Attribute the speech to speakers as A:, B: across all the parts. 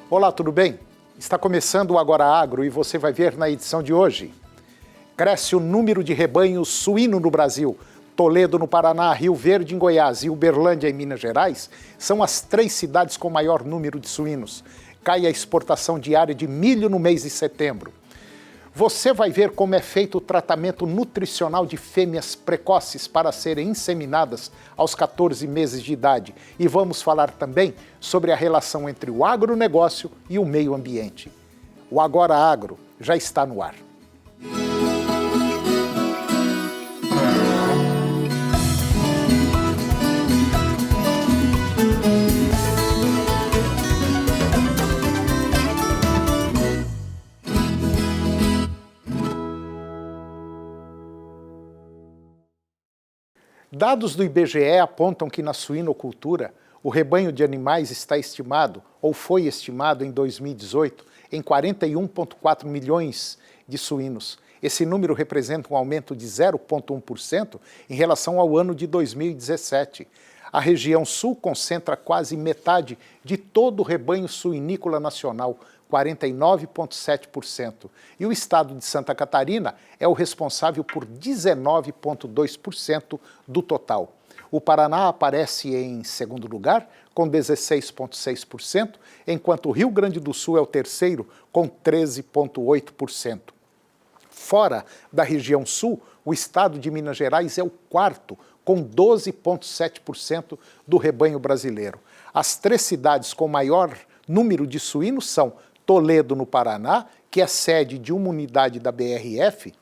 A: Olá, tudo bem? Está começando o Agora Agro e você vai ver na edição de hoje. Cresce o número de rebanhos suíno no Brasil. Toledo, no Paraná, Rio Verde, em Goiás e Uberlândia, em Minas Gerais, são as 3 cidades com maior número de suínos. Cai a exportação diária de milho no mês de setembro. Você vai ver como é feito o tratamento nutricional de fêmeas precoces para serem inseminadas aos 14 meses de idade. E vamos falar também sobre a relação entre o agronegócio e o meio ambiente. O Agora Agro já está no ar. Dados do IBGE apontam que na suinocultura, o rebanho de animais está estimado, ou foi estimado em 2018, em 41,4 milhões de suínos. Esse número representa um aumento de 0,1% em relação ao ano de 2017. A região sul concentra quase metade de todo o rebanho suinícola nacional, 49,7%. E o estado de Santa Catarina é o responsável por 19,2% do total. O Paraná aparece em segundo lugar, com 16,6%, enquanto o Rio Grande do Sul é o terceiro, com 13,8%. Fora da região sul, o estado de Minas Gerais é o quarto, com 12,7% do rebanho brasileiro. As 3 cidades com maior número de suínos são Toledo, no Paraná, que é sede de uma unidade da BRF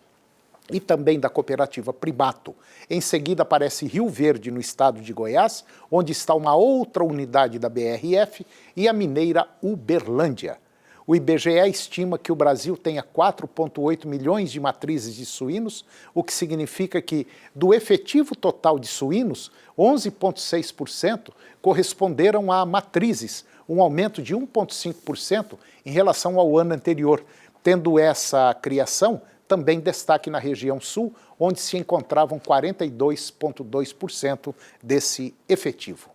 A: e também da cooperativa Primato. Em seguida aparece Rio Verde, no estado de Goiás, onde está uma outra unidade da BRF, e a mineira Uberlândia. O IBGE estima que o Brasil tenha 4,8 milhões de matrizes de suínos, o que significa que, do efetivo total de suínos, 11,6% corresponderam a matrizes, um aumento de 1,5% em relação ao ano anterior, tendo essa criação também destaque na região sul, onde se encontravam 42,2% desse efetivo.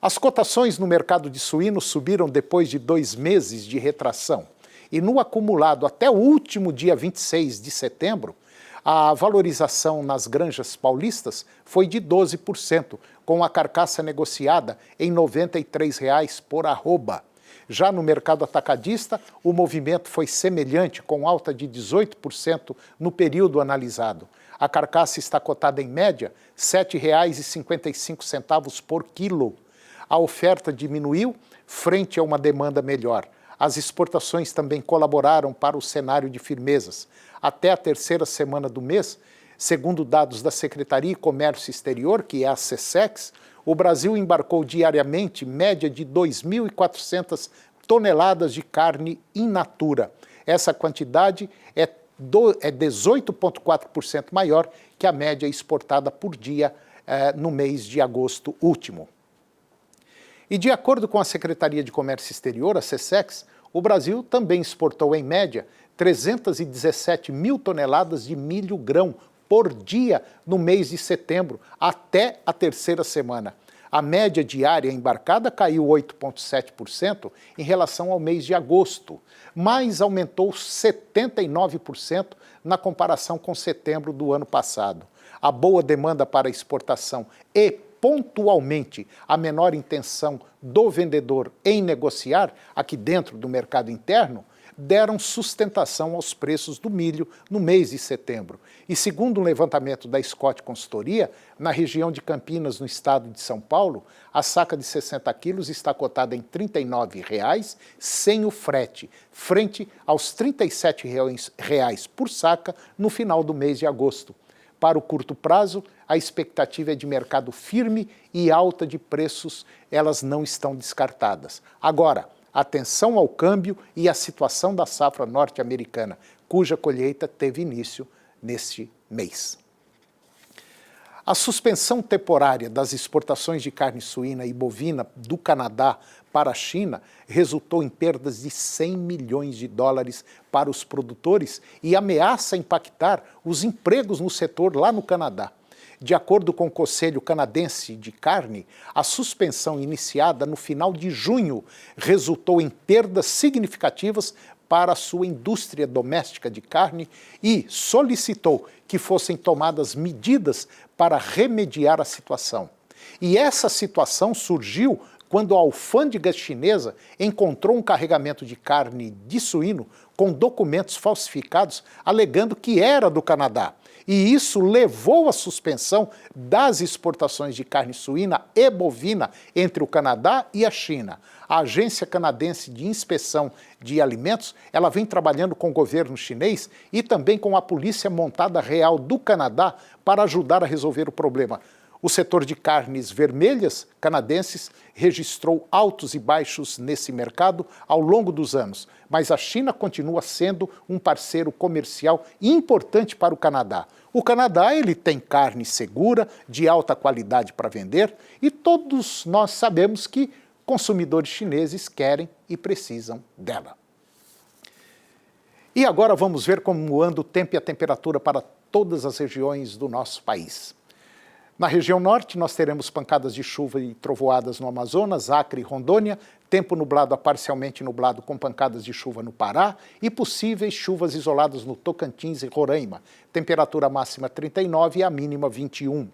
A: As cotações no mercado de suínos subiram depois de 2 meses de retração. E no acumulado até o último dia 26 de setembro, a valorização nas granjas paulistas foi de 12%, com a carcaça negociada em R$ 93,00 por arroba. Já no mercado atacadista, o movimento foi semelhante, com alta de 18% no período analisado. A carcaça está cotada em média R$ 7,55 por quilo. A oferta diminuiu frente a uma demanda melhor. As exportações também colaboraram para o cenário de firmezas. Até a 3ª semana do mês, segundo dados da Secretaria de Comércio Exterior, que é a SECEX, o Brasil embarcou diariamente média de 2.400 toneladas de carne in natura. Essa quantidade é 18,4% maior que a média exportada por dia no mês de agosto último. E de acordo com a Secretaria de Comércio Exterior, a SECEX, o Brasil também exportou em média 317 mil toneladas de milho grão por dia no mês de setembro, até a 3ª semana. A média diária embarcada caiu 8,7% em relação ao mês de agosto, mas aumentou 79% na comparação com setembro do ano passado. A boa demanda para exportação e, pontualmente, a menor intenção do vendedor em negociar aqui dentro do mercado interno deram sustentação aos preços do milho no mês de setembro. E segundo um levantamento da Scott Consultoria, na região de Campinas, no estado de São Paulo, a saca de 60 quilos está cotada em R$ 39,00 sem o frete, frente aos R$ 37,00 por saca no final do mês de agosto. Para o curto prazo, a expectativa é de mercado firme e alta de preços, elas não estão descartadas. Agora, atenção ao câmbio e à situação da safra norte-americana, cuja colheita teve início neste mês. A suspensão temporária das exportações de carne suína e bovina do Canadá para a China resultou em perdas de 100 milhões de dólares para os produtores e ameaça impactar os empregos no setor lá no Canadá. De acordo com o Conselho Canadense de Carne, a suspensão iniciada no final de junho resultou em perdas significativas para a sua indústria doméstica de carne e solicitou que fossem tomadas medidas para remediar a situação. E essa situação surgiu quando a alfândega chinesa encontrou um carregamento de carne de suíno com documentos falsificados alegando que era do Canadá. E isso levou à suspensão das exportações de carne suína e bovina entre o Canadá e a China. A Agência Canadense de Inspeção de Alimentos, ela vem trabalhando com o governo chinês e também com a Polícia Montada Real do Canadá para ajudar a resolver o problema. O setor de carnes vermelhas canadenses registrou altos e baixos nesse mercado ao longo dos anos, mas a China continua sendo um parceiro comercial importante para o Canadá. O Canadá ele tem carne segura, de alta qualidade para vender, e todos nós sabemos que consumidores chineses querem e precisam dela. E agora vamos ver como anda o tempo e a temperatura para todas as regiões do nosso país. Na região norte, nós teremos pancadas de chuva e trovoadas no Amazonas, Acre e Rondônia, tempo nublado a parcialmente nublado com pancadas de chuva no Pará e possíveis chuvas isoladas no Tocantins e Roraima. Temperatura máxima 39 e a mínima 21.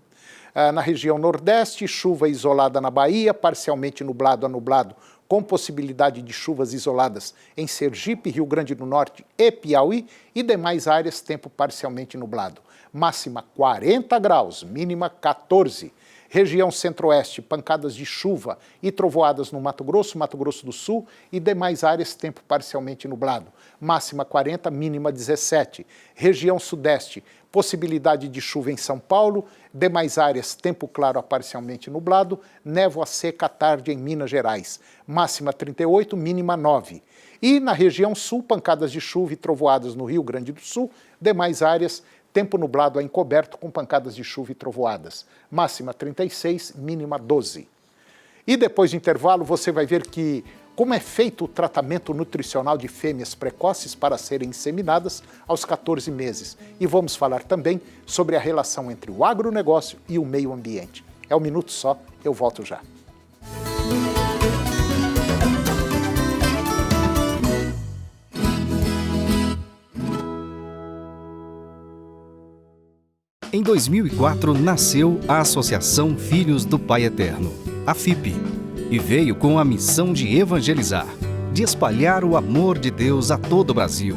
A: Na região nordeste, chuva isolada na Bahia, parcialmente nublado a nublado, com possibilidade de chuvas isoladas em Sergipe, Rio Grande do Norte e Piauí e demais áreas, tempo parcialmente nublado. Máxima 40 graus, mínima 14. Região centro-oeste, pancadas de chuva e trovoadas no Mato Grosso do Sul e demais áreas, tempo parcialmente nublado. Máxima 40, mínima 17. Região sudeste, possibilidade de chuva em São Paulo, demais áreas, tempo claro a parcialmente nublado, névoa seca à tarde em Minas Gerais. Máxima 38, mínima 9. E na região sul, pancadas de chuva e trovoadas no Rio Grande do Sul, demais áreas, tempo nublado a encoberto com pancadas de chuva e trovoadas. Máxima 36, mínima 12. E depois do intervalo você vai ver como é feito o tratamento nutricional de fêmeas precoces para serem inseminadas aos 14 meses. E vamos falar também sobre a relação entre o agronegócio e o meio ambiente. É um minuto só, eu volto já.
B: Em 2004, nasceu a Associação Filhos do Pai Eterno, a FIP, e veio com a missão de evangelizar, de espalhar o amor de Deus a todo o Brasil.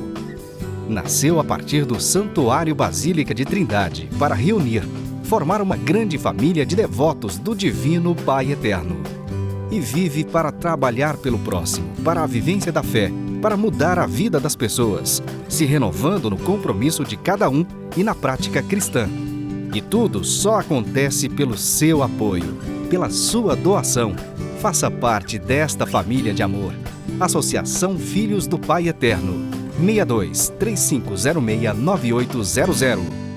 B: Nasceu a partir do Santuário Basílica de Trindade para reunir, formar uma grande família de devotos do Divino Pai Eterno. E vive para trabalhar pelo próximo, para a vivência da fé, para mudar a vida das pessoas, se renovando no compromisso de cada um e na prática cristã. E tudo só acontece pelo seu apoio, pela sua doação. Faça parte desta família de amor. Associação Filhos do Pai Eterno. 62 3506 9800.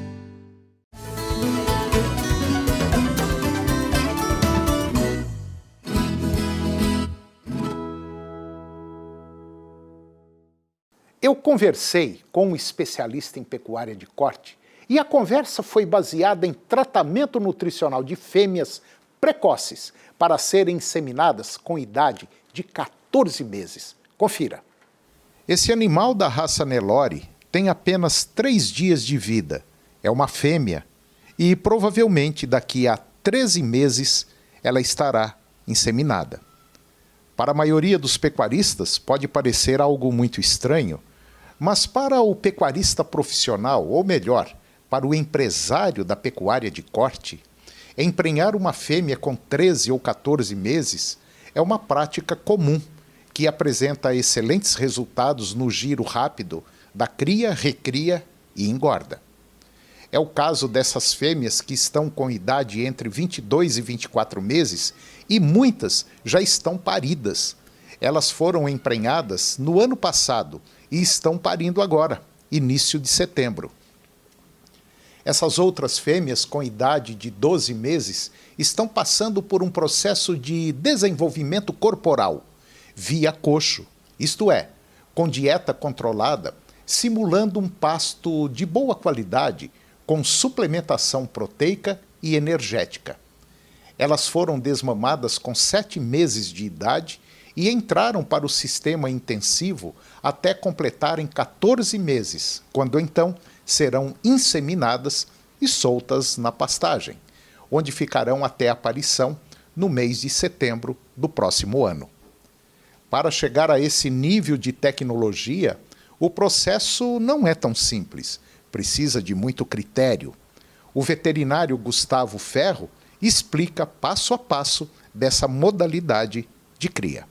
A: Eu conversei com um especialista em pecuária de corte e a conversa foi baseada em tratamento nutricional de fêmeas precoces para serem inseminadas com idade de 14 meses. Confira. Esse animal da raça Nelore tem apenas 3 dias de vida. É uma fêmea e provavelmente daqui a 13 meses ela estará inseminada. Para a maioria dos pecuaristas pode parecer algo muito estranho, mas para o pecuarista profissional, ou melhor, para o empresário da pecuária de corte, emprenhar uma fêmea com 13 ou 14 meses é uma prática comum que apresenta excelentes resultados no giro rápido da cria, recria e engorda. É o caso dessas fêmeas que estão com idade entre 22 e 24 meses e muitas já estão paridas. Elas foram emprenhadas no ano passado e estão parindo agora, início de setembro. Essas outras fêmeas com idade de 12 meses estão passando por um processo de desenvolvimento corporal, via coxo, isto é, com dieta controlada, simulando um pasto de boa qualidade, com suplementação proteica e energética. Elas foram desmamadas com 7 meses de idade e entraram para o sistema intensivo até completarem 14 meses, quando então serão inseminadas e soltas na pastagem, onde ficarão até a aparição no mês de setembro do próximo ano. Para chegar a esse nível de tecnologia, o processo não é tão simples, precisa de muito critério. O veterinário Gustavo Ferro explica passo a passo dessa modalidade de cria.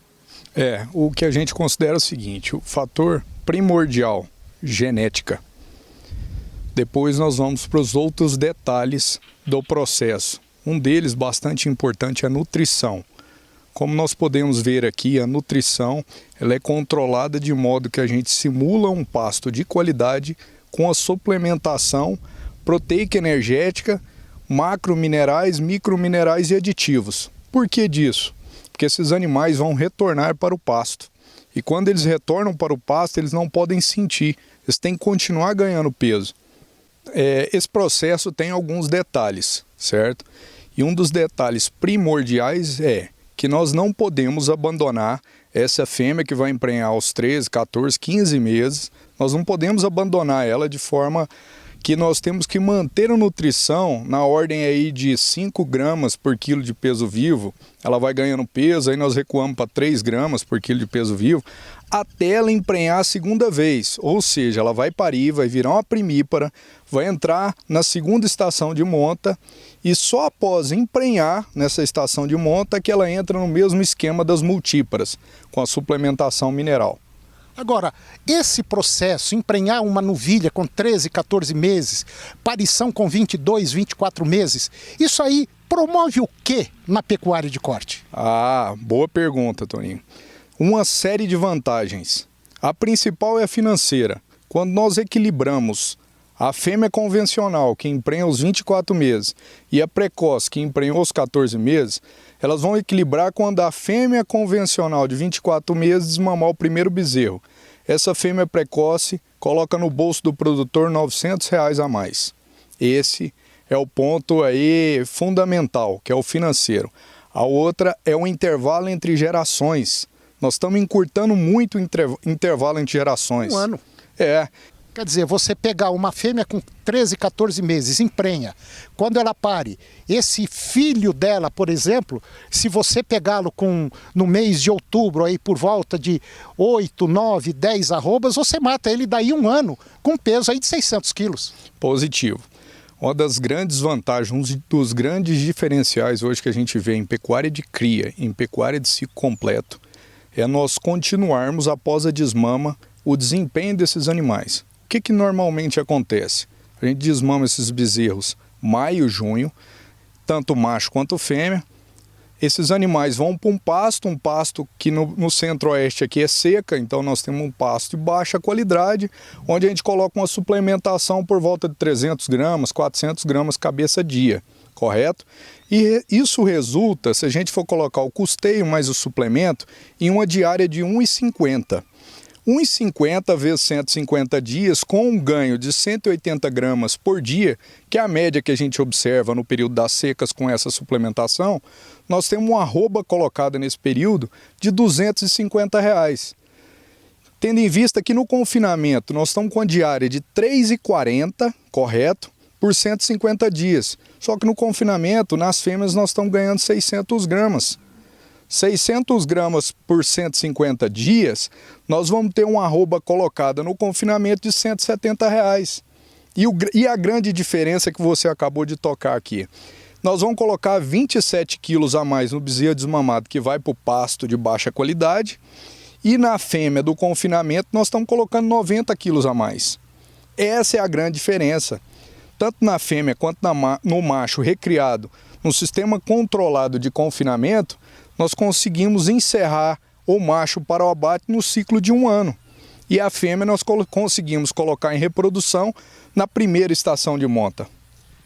C: O que a gente considera o seguinte, o fator primordial, genética. Depois nós vamos para os outros detalhes do processo. Um deles, bastante importante, é a nutrição. Como nós podemos ver aqui, a nutrição ela é controlada de modo que a gente simula um pasto de qualidade com a suplementação proteica energética, macrominerais, microminerais e aditivos. Por que disso? Porque esses animais vão retornar para o pasto. E quando eles retornam para o pasto, eles não podem sentir, eles têm que continuar ganhando peso. Esse processo tem alguns detalhes, certo? E um dos detalhes primordiais é que nós não podemos abandonar essa fêmea que vai emprenhar aos 13, 14, 15 meses. Nós não podemos abandonar ela de forma que nós temos que manter a nutrição na ordem aí de 5 gramas por quilo de peso vivo. Ela vai ganhando peso, aí nós recuamos para 3 gramas por quilo de peso vivo, até ela emprenhar a segunda vez. Ou seja, ela vai parir, vai virar uma primípara, vai entrar na segunda estação de monta e só após emprenhar nessa estação de monta que ela entra no mesmo esquema das multíparas, com a suplementação mineral.
A: Agora, esse processo, emprenhar uma novilha com 13, 14 meses, parição com 22, 24 meses, isso aí promove o quê na pecuária de corte?
C: Boa pergunta, Toninho. Uma série de vantagens. A principal é a financeira. Quando nós equilibramos a fêmea convencional, que emprenha os 24 meses, e a precoce, que emprenhou os 14 meses, elas vão equilibrar quando a fêmea convencional de 24 meses desmamar o primeiro bezerro. Essa fêmea precoce coloca no bolso do produtor R$900 a mais. Esse é o ponto aí fundamental, que é o financeiro. A outra é o intervalo entre gerações. Nós estamos encurtando muito o intervalo entre gerações.
A: 1 ano. Quer dizer, você pegar uma fêmea com 13, 14 meses, emprenha. Quando ela pare, esse filho dela, por exemplo, se você pegá-lo no mês de outubro, aí por volta de 8, 9, 10 arrobas, você mata ele daí 1 ano, com peso aí de 600 quilos.
C: Positivo. Uma das grandes vantagens, um dos grandes diferenciais hoje que a gente vê em pecuária de cria, em pecuária de ciclo completo, é nós continuarmos após a desmama o desempenho desses animais. O que normalmente acontece? A gente desmama esses bezerros maio, junho, tanto macho quanto fêmea. Esses animais vão para um pasto que no centro-oeste aqui é seca, então nós temos um pasto de baixa qualidade, onde a gente coloca uma suplementação por volta de 300 gramas, 400 gramas cabeça dia, correto? E isso resulta, se a gente for colocar o custeio mais o suplemento, em uma diária de 1,50. 1,50 vezes 150 dias, com um ganho de 180 gramas por dia, que é a média que a gente observa no período das secas com essa suplementação, nós temos uma arroba colocada nesse período de R$250. Tendo em vista que no confinamento nós estamos com a diária de R$3,40, correto? Por 150 dias. Só que no confinamento, nas fêmeas, nós estamos ganhando 600 gramas. 600 gramas por 150 dias, nós vamos ter uma arroba colocada no confinamento de R$170. E a grande diferença que você acabou de tocar aqui, nós vamos colocar 27 quilos a mais no bezerro desmamado que vai para o pasto de baixa qualidade, e na fêmea do confinamento nós estamos colocando 90 quilos a mais. Essa é a grande diferença. Tanto na fêmea quanto no macho recriado, no sistema controlado de confinamento, nós conseguimos encerrar o macho para o abate no ciclo de 1 ano. E a fêmea nós conseguimos colocar em reprodução na primeira estação de monta.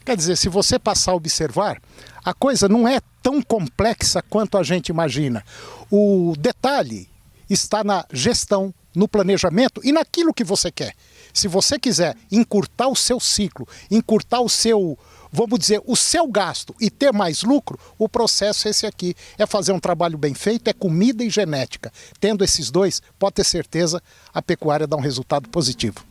A: Quer dizer, se você passar a observar, a coisa não é tão complexa quanto a gente imagina. O detalhe está na gestão, no planejamento e naquilo que você quer. Se você quiser encurtar o seu ciclo, encurtar o seu vamos dizer, o seu gasto e ter mais lucro, o processo é esse aqui. É fazer um trabalho bem feito, é comida e genética. Tendo esses dois, pode ter certeza, a pecuária dá um resultado positivo.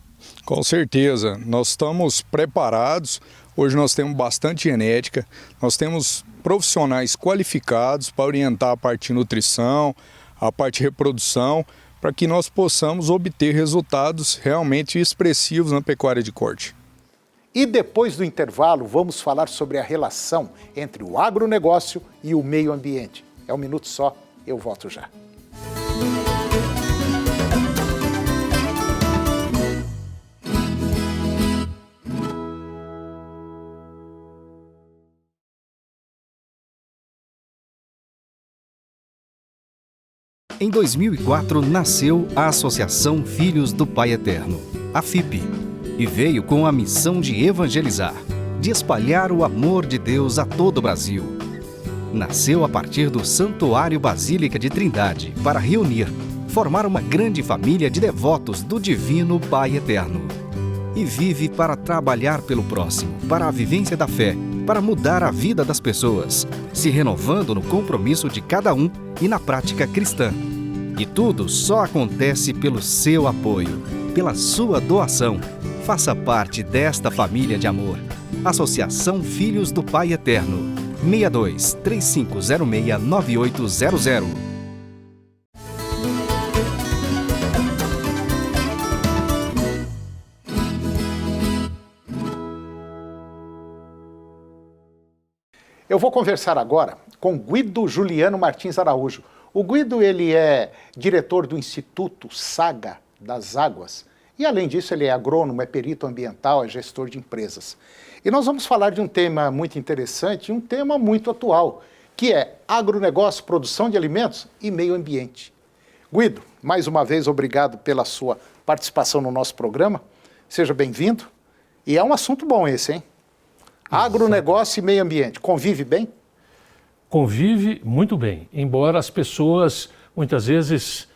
C: Com certeza, nós estamos preparados. Hoje nós temos bastante genética, nós temos profissionais qualificados para orientar a parte de nutrição, a parte de reprodução, para que nós possamos obter resultados realmente expressivos na pecuária de corte.
A: E depois do intervalo, vamos falar sobre a relação entre o agronegócio e o meio ambiente. É um minuto só, eu volto já.
B: Em 2004 nasceu a Associação Filhos do Pai Eterno, a FIP, e veio com a missão de evangelizar, de espalhar o amor de Deus a todo o Brasil. Nasceu a partir do Santuário Basílica de Trindade para reunir, formar uma grande família de devotos do Divino Pai Eterno. E vive para trabalhar pelo próximo, para a vivência da fé, para mudar a vida das pessoas, se renovando no compromisso de cada um e na prática cristã. E tudo só acontece pelo seu apoio, pela sua doação. Faça parte desta família de amor. Associação Filhos do Pai Eterno. 62 3506 9800.
A: Eu vou conversar agora com Guido Juliano Martins Araújo. O Guido, ele é diretor do Instituto Saga das Águas e, além disso, ele é agrônomo, é perito ambiental, é gestor de empresas. E nós vamos falar de um tema muito interessante, um tema muito atual, que é agronegócio, produção de alimentos e meio ambiente. Guido, mais uma vez, obrigado pela sua participação no nosso programa. Seja bem-vindo. E é um assunto bom esse, hein? Agronegócio e meio ambiente, convive bem?
D: Convive muito bem, embora as pessoas muitas vezes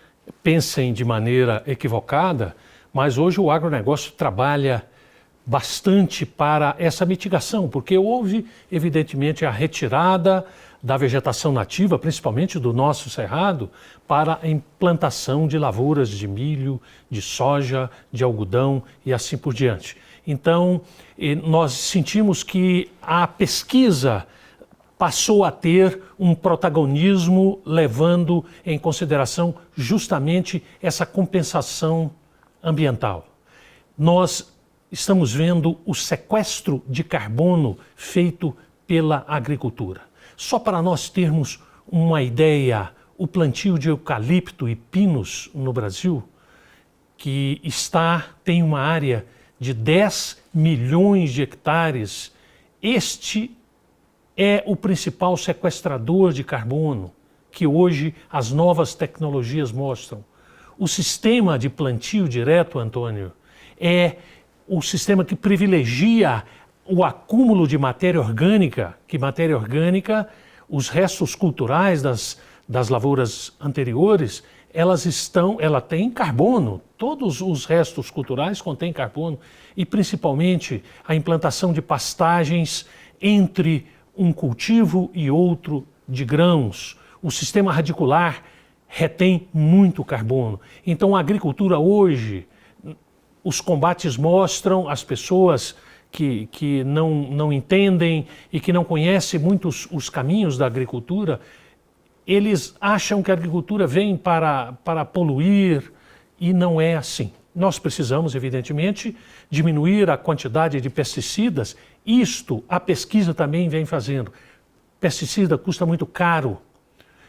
D: pensem de maneira equivocada, mas hoje o agronegócio trabalha bastante para essa mitigação, porque houve, evidentemente, a retirada da vegetação nativa, principalmente do nosso cerrado, para a implantação de lavouras de milho, de soja, de algodão e assim por diante. Então, nós sentimos que a pesquisa passou a ter um protagonismo levando em consideração justamente essa compensação ambiental. Nós estamos vendo o sequestro de carbono feito pela agricultura. Só para nós termos uma ideia, o plantio de eucalipto e pinos no Brasil, que tem uma área de 10 milhões de hectares, este é o principal sequestrador de carbono que hoje as novas tecnologias mostram. O sistema de plantio direto, Antônio, é o sistema que privilegia o acúmulo de matéria orgânica, os restos culturais das lavouras anteriores, ela tem carbono, todos os restos culturais contêm carbono, e principalmente a implantação de pastagens entre um cultivo e outro de grãos. O sistema radicular retém muito carbono. Então a agricultura hoje, os combates mostram, as pessoas que não entendem e que não conhecem muito os caminhos da agricultura, eles acham que a agricultura vem para poluir e não é assim. Nós precisamos, evidentemente, diminuir a quantidade de pesticidas. Isto a pesquisa também vem fazendo. Pesticida custa muito caro.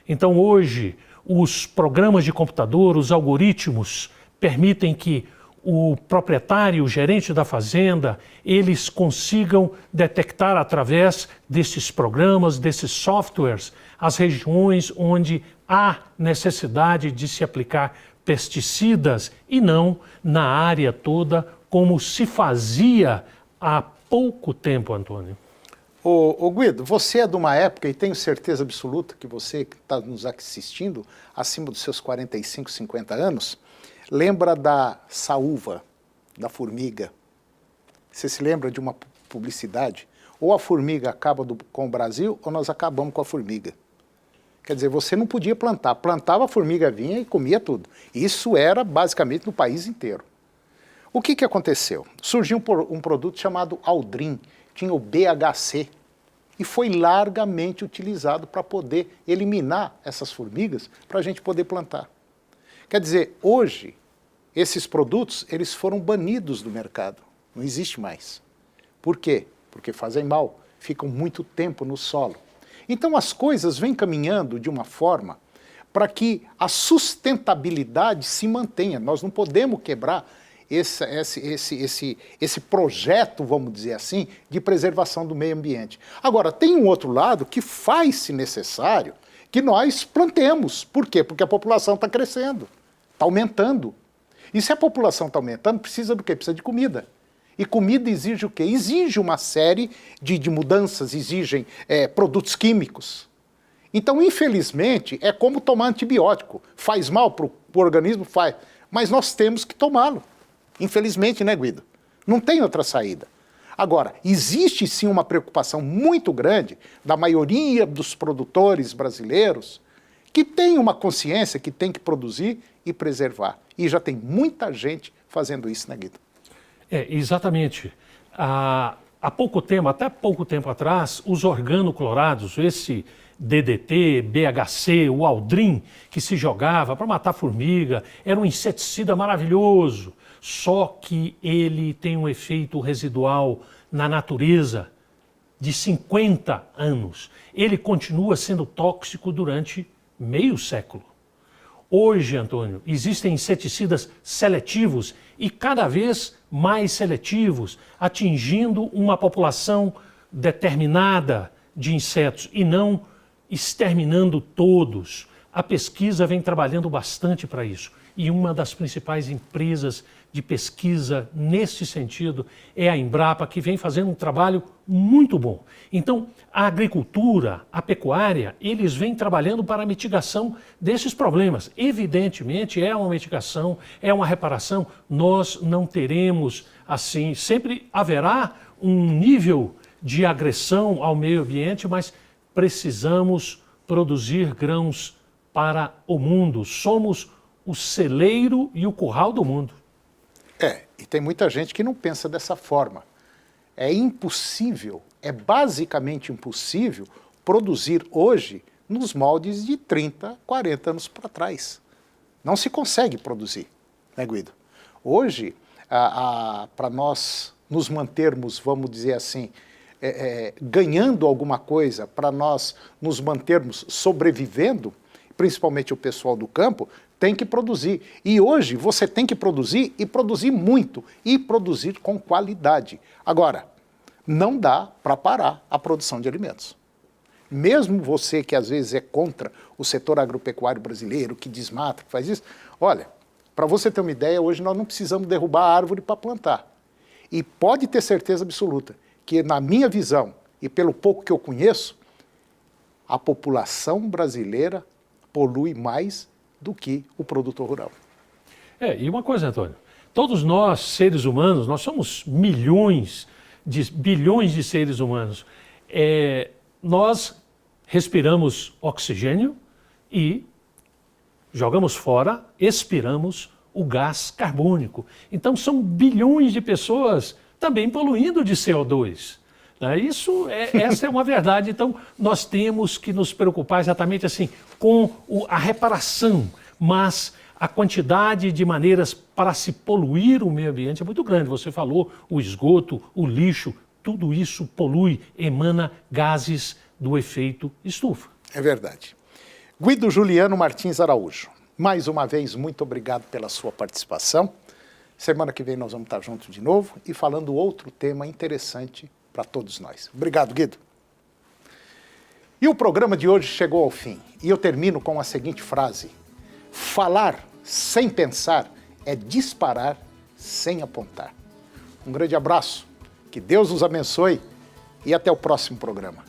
D: Então hoje os programas de computador, os algoritmos, permitem que o proprietário, o gerente da fazenda, eles consigam detectar através desses programas, desses softwares, as regiões onde há necessidade de se aplicar pesticidas e não na área toda como se fazia há pouco tempo, Antônio.
A: Ô Guido, você é de uma época, e tenho certeza absoluta que você que está nos assistindo, acima dos seus 45, 50 anos, lembra da saúva, da formiga. Você se lembra de uma publicidade ou a formiga acaba com o Brasil, ou nós acabamos com a formiga. Quer dizer, você não podia plantar. Plantava, a formiga vinha e comia tudo. Isso era basicamente no país inteiro. O que aconteceu? Surgiu um produto chamado Aldrin, tinha o BHC, e foi largamente utilizado para poder eliminar essas formigas, para a gente poder plantar. Quer dizer, hoje, esses produtos eles foram banidos do mercado. Não existe mais. Por quê? Porque fazem mal, ficam muito tempo no solo. Então as coisas vêm caminhando de uma forma para que a sustentabilidade se mantenha. Nós não podemos quebrar esse projeto, vamos dizer assim, de preservação do meio ambiente. Agora, tem um outro lado que faz-se necessário que nós plantemos. Por quê? Porque a população está crescendo, está aumentando. E se a população está aumentando, precisa do quê? Precisa de comida. E comida exige o quê? Exige uma série de mudanças, exigem produtos químicos. Então, infelizmente, é como tomar antibiótico. Faz mal para o organismo? Faz. Mas nós temos que tomá-lo. Infelizmente, né, Guido? Não tem outra saída. Agora, existe sim uma preocupação muito grande da maioria dos produtores brasileiros que tem uma consciência que tem que produzir e preservar. E já tem muita gente fazendo isso, né, Guido?
D: Exatamente. Há pouco tempo, até pouco tempo atrás, os organoclorados, esse DDT, BHC, o Aldrin, que se jogava para matar formiga, era um inseticida maravilhoso, só que ele tem um efeito residual na natureza de 50 anos. Ele continua sendo tóxico durante meio século. Hoje, Antônio, existem inseticidas seletivos e cada vez mais seletivos, atingindo uma população determinada de insetos e não exterminando todos. A pesquisa vem trabalhando bastante para isso. E uma das principais empresas de pesquisa nesse sentido é a Embrapa, que vem fazendo um trabalho muito bom. Então, a agricultura, a pecuária, eles vêm trabalhando para a mitigação desses problemas. Evidentemente, é uma mitigação, é uma reparação. Nós não teremos, assim, sempre haverá um nível de agressão ao meio ambiente, mas precisamos produzir grãos para o mundo. Somos o celeiro e o curral do mundo.
A: E tem muita gente que não pensa dessa forma. É impossível, é basicamente impossível produzir hoje nos moldes de 30, 40 anos para trás. Não se consegue produzir, né, Guido? Hoje, para nós nos mantermos, vamos dizer assim, ganhando alguma coisa, para nós nos mantermos sobrevivendo, principalmente o pessoal do campo, tem que produzir. E hoje você tem que produzir e produzir muito e produzir com qualidade. Agora, não dá para parar a produção de alimentos. Mesmo você que às vezes é contra o setor agropecuário brasileiro, que desmata, que faz isso, olha, para você ter uma ideia, hoje nós não precisamos derrubar a árvore para plantar. E pode ter certeza absoluta que, na minha visão, e pelo pouco que eu conheço, a população brasileira polui mais do que o produtor rural.
D: E uma coisa, Antônio, todos nós, seres humanos, nós somos bilhões de seres humanos. Nós respiramos oxigênio e jogamos fora, expiramos o gás carbônico. Então são bilhões de pessoas também poluindo de CO2. Essa é uma verdade. Então, nós temos que nos preocupar exatamente assim com a reparação, mas a quantidade de maneiras para se poluir o meio ambiente é muito grande. Você falou o esgoto, o lixo, tudo isso polui, emana gases do efeito estufa.
A: É verdade. Guido Juliano Martins Araújo, mais uma vez, muito obrigado pela sua participação. Semana que vem nós vamos estar juntos de novo e falando outro tema interessante para todos nós. Obrigado, Guido. E o programa de hoje chegou ao fim. E eu termino com a seguinte frase: falar sem pensar é disparar sem apontar. Um grande abraço, que Deus nos abençoe e até o próximo programa.